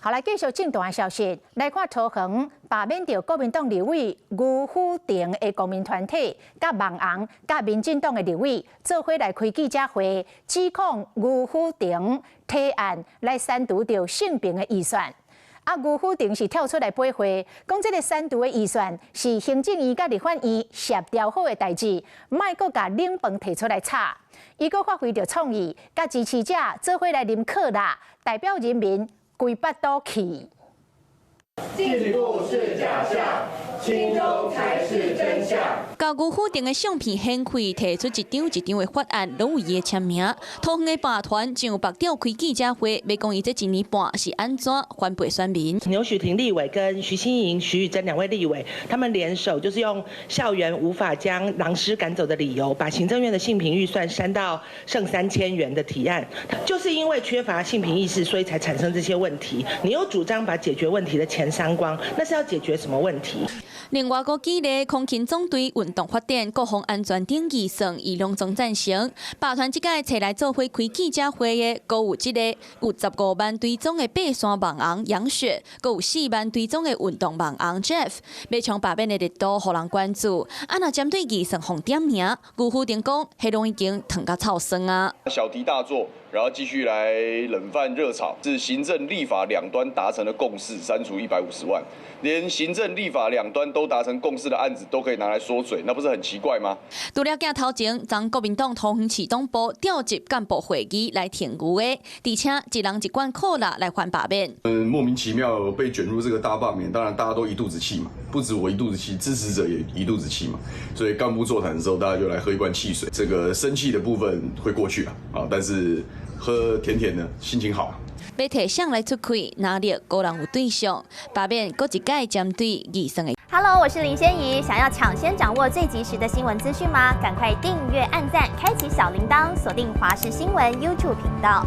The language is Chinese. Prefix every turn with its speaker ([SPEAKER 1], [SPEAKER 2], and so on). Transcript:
[SPEAKER 1] 好，来继续进段的消息，来看桃园罢免掉国民党立委余富定的公民团体，甲网红、甲民进党的立委做伙来开记者会，指控余富定提案来删除掉性平的预算。余富定是跳出来背回，讲这个删除的预算是行政院甲立法院协调好的代志，莫阁甲冷饭提出来炒。伊阁发挥着创意，甲支持者做伙来啉可乐，代表人民规巴肚气。
[SPEAKER 2] 进步是假象，亲中才是真相。
[SPEAKER 3] 甲余富定的相片显开，提出一张一张的法案，拢有伊的签名。桃园的罢团上白调开记者会，要讲伊这1年半是安怎反背选民。
[SPEAKER 4] 牛许婷立委跟徐欣莹、徐宇珍2位立委，他们联手就是用校园无法将狼师赶走的理由，把行政院的性平预算删到剩3000元的提案。就是因为缺乏性平意识，所以才产生这些问题。你又主张把解决问题的钱删光，那是要解决什么问题？
[SPEAKER 3] 另外，国激励空勤总队运动发展、国防安全等议算，伊拢总赞成。罢团即届找来做伙开记者会的，阁有即个有15万追踪的爬山网红杨雪，阁有4万追踪的运动网红 Jeff， 要从罢免的热度互人关注。若针对议算互点名，余富定讲，迄拢已经烫甲臭酸啊。
[SPEAKER 5] 小题大做。然后继续来冷饭热炒，是行政立法两端达成的共识，删除150万，连行政立法两端都达成共识的案子都可以拿来说嘴，那不是很奇怪吗？
[SPEAKER 3] 除了镜头前，将国民党桃园市党部调集干部会议来挺余的，而且一人一罐可乐来还罢免。
[SPEAKER 6] 莫名其妙被卷入这个大罢免，当然大家都一肚子气嘛，不止我一肚子气，支持者也一肚子气嘛，所以干部座谈的时候，大家就来喝一罐汽水，这个生气的部分会过去了啊，但是。喝甜甜的，心情好。
[SPEAKER 3] 要提上来出开，哪里个人有对象？罢免各一届针对议算的。
[SPEAKER 7] Hello， 我是林仙怡，想要抢先掌握最及时的新闻资讯吗？赶快订阅、按赞、开启小铃铛，锁定华视新闻 YouTube 频道。